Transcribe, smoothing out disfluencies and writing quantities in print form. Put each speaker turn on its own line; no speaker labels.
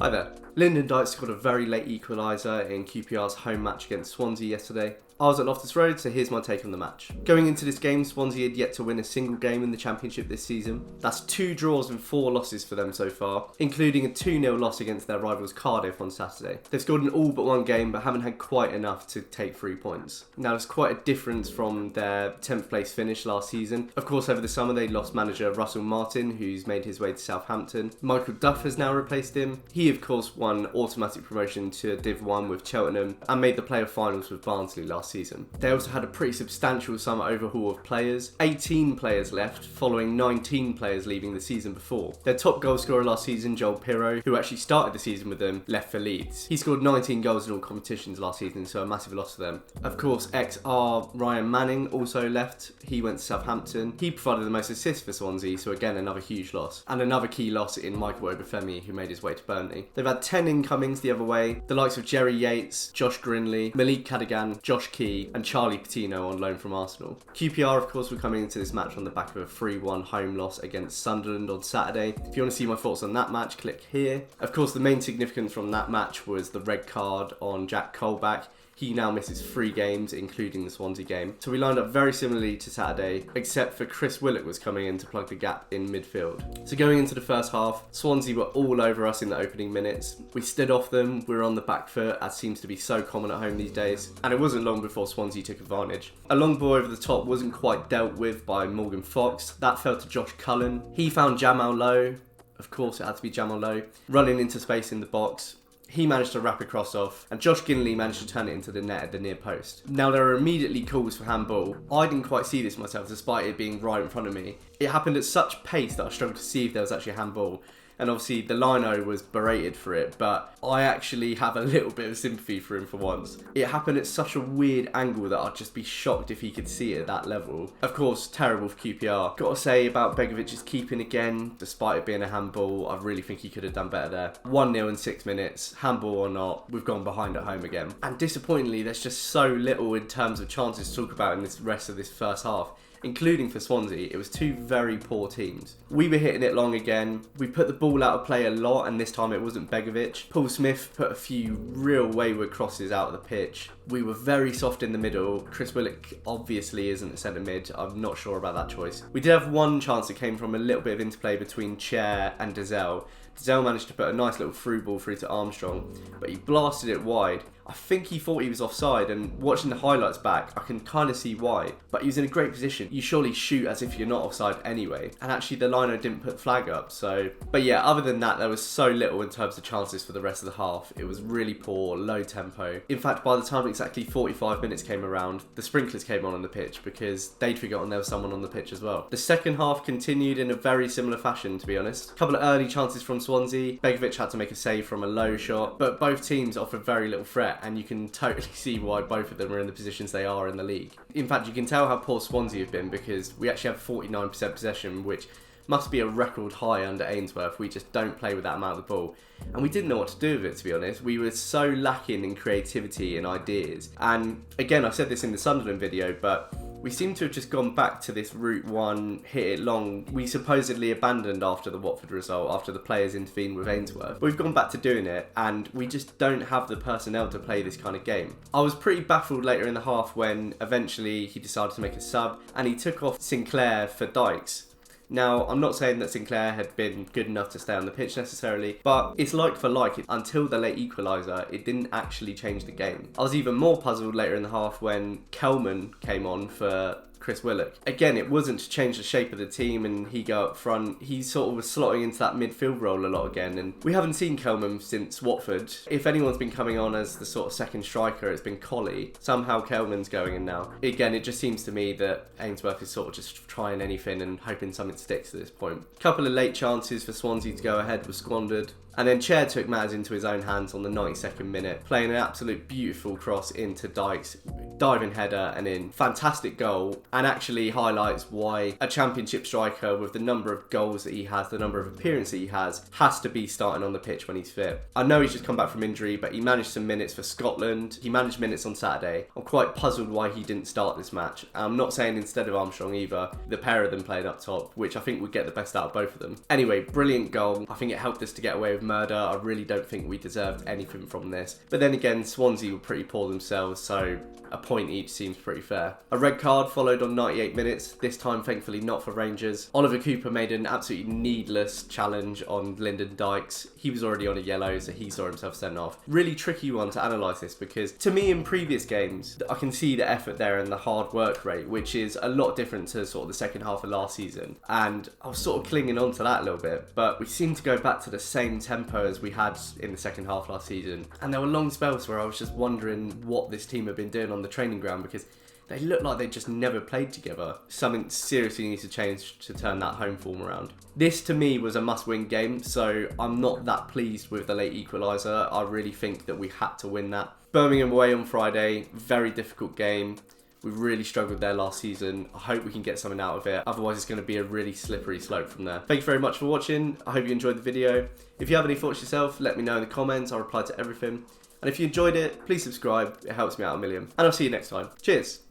Hi there. Lyndon Dykes scored a very late equaliser in QPR's home match against Swansea yesterday. I was at Loft End, so here's my take on the match. Going into this game, Swansea had yet to win a single game in the Championship this season. That's 2 draws and 4 losses for them so far, including a 2-0 loss against their rivals Cardiff on Saturday. They've scored in all but one game, but haven't had quite enough to take 3 points. Now, there's quite a difference from their 10th place finish last season. Of course, over the summer, they lost manager Russell Martin, who's made his way to Southampton. Michael Duff has now replaced him. He, of course, won automatic promotion to Div 1 with Cheltenham and made the playoff finals with Barnsley last season. They also had a pretty substantial summer overhaul of players. 18 players left, following 19 players leaving the season before. Their top goal scorer last season, Joel Pirro, who actually started the season with them, left for Leeds. He scored 19 goals in all competitions last season, so a massive loss for them. Of course, ex-R Ryan Manning also left. He went to Southampton. He provided the most assists for Swansea, so again, another huge loss. And another key loss in Michael Obafemi, who made his way to Burnley. They've had 10 incomings the other way. The likes of Jerry Yates, Josh Grinley, Malik Cadigan, Josh Key, and Charlie Patino on loan from Arsenal. QPR, of course, were coming into this match on the back of a 3-1 home loss against Sunderland on Saturday. If you want to see my thoughts on that match, click here. Of course, the main significance from that match was the red card on Jack Colback. He now misses 3 games, including the Swansea game. So we lined up very similarly to Saturday, except for Chris Willock was coming in to plug the gap in midfield. So going into the first half, Swansea were all over us in the opening minutes. We stood off them, we were on the back foot, as seems to be so common at home these days. And it wasn't long before Swansea took advantage. A long ball over the top wasn't quite dealt with by Morgan Fox. That fell to Josh Cullen. He found Jamal Lowe. Of course it had to be Jamal Lowe. Running into space in the box. He managed to wrap a cross off, and Josh Ginley managed to turn it into the net at the near post. Now, there are immediately calls for handball. I didn't quite see this myself, despite it being right in front of me. It happened at such pace that I struggled to see if there was actually a handball. And obviously, the lino was berated for it, but I actually have a little bit of sympathy for him for once. It happened at such a weird angle that I'd just be shocked if he could see it at that level. Of course, terrible for QPR. Got to say about Begovic's keeping again, despite it being a handball, I really think he could have done better there. 1-0 in 6 minutes, handball or not, we've gone behind at home again. And disappointingly, there's just so little in terms of chances to talk about in this rest of this first half. Including for Swansea, it was 2 very poor teams. We were hitting it long again. We put the ball out of play a lot, and this time it wasn't Begovic. Paul Smith put a few real wayward crosses out of the pitch. We were very soft in the middle. Chris Willock obviously isn't a centre mid. I'm not sure about that choice. We did have one chance that came from a little bit of interplay between Chair and Dazelle. Dazelle managed to put a nice little through ball through to Armstrong, but he blasted it wide. I think he thought he was offside, and watching the highlights back, I can kind of see why. But he was in a great position. You surely shoot as if you're not offside anyway. And actually, the liner didn't put the flag up, so... But yeah, other than that, there was so little in terms of chances for the rest of the half. It was really poor, low tempo. In fact, by the time exactly 45 minutes came around, the sprinklers came on the pitch because they'd forgotten there was someone on the pitch as well. The second half continued in a very similar fashion, to be honest. A couple of early chances from Swansea. Begovic had to make a save from a low shot, but both teams offered very little threat, and you can totally see why both of them are in the positions they are in the league. In fact, you can tell how poor Swansea have been because we actually have 49% possession, which must be a record high under Ainsworth. We just don't play with that amount of the ball. And we didn't know what to do with it, to be honest. We were so lacking in creativity and ideas. And again, I said this in the Sunderland video, but we seem to have just gone back to this route one, hit it long. We supposedly abandoned after the Watford result, after the players intervened with Ainsworth. But we've gone back to doing it, and we just don't have the personnel to play this kind of game. I was pretty baffled later in the half when eventually he decided to make a sub, and he took off Sinclair for Dykes. Now, I'm not saying that Sinclair had been good enough to stay on the pitch necessarily, but it's like for like. Until the late equaliser, it didn't actually change the game. I was even more puzzled later in the half when Kelman came on for Chris Willock. Again, it wasn't to change the shape of the team and he go up front. He sort of was slotting into that midfield role a lot again, and we haven't seen Kelman since Watford. If anyone's been coming on as the sort of second striker, it's been Colley. Somehow Kelman's going in now. Again, it just seems to me that Ainsworth is sort of just trying anything and hoping something sticks at this point. A couple of late chances for Swansea to go ahead were squandered. And then Chair took matters into his own hands on the 92nd minute, playing an absolute beautiful cross into Dykes, diving header and in. Fantastic goal, and actually highlights why a Championship striker with the number of goals that he has, the number of appearances he has to be starting on the pitch when he's fit. I know he's just come back from injury, but he managed some minutes for Scotland. He managed minutes on Saturday. I'm quite puzzled why he didn't start this match. I'm not saying instead of Armstrong either. The pair of them playing up top, which I think would get the best out of both of them. Anyway, brilliant goal. I think it helped us to get away with with murder. I really don't think we deserved anything from this. But then again, Swansea were pretty poor themselves, so a point each seems pretty fair. A red card followed on 98 minutes, this time thankfully not for Rangers. Oliver Cooper made an absolutely needless challenge on Lyndon Dykes. He was already on a yellow, so he saw himself sent off. Really tricky one to analyse this, because to me in previous games, I can see the effort there and the hard work rate, which is a lot different to sort of the second half of last season. And I was sort of clinging on to that a little bit, but we seem to go back to the same tempo as we had in the second half last season. And there were long spells where I was just wondering what this team had been doing on the training ground, because they look like they just never played together. Something seriously needs to change to turn that home form around. This to me was a must-win game, so I'm not that pleased with the late equaliser. I really think that we had to win that. Birmingham away on Friday, very difficult game. We really struggled there last season. I hope we can get something out of it. Otherwise, it's going to be a really slippery slope from there. Thank you very much for watching. I hope you enjoyed the video. If you have any thoughts yourself, let me know in the comments. I'll reply to everything. And if you enjoyed it, please subscribe. It helps me out a million. And I'll see you next time. Cheers.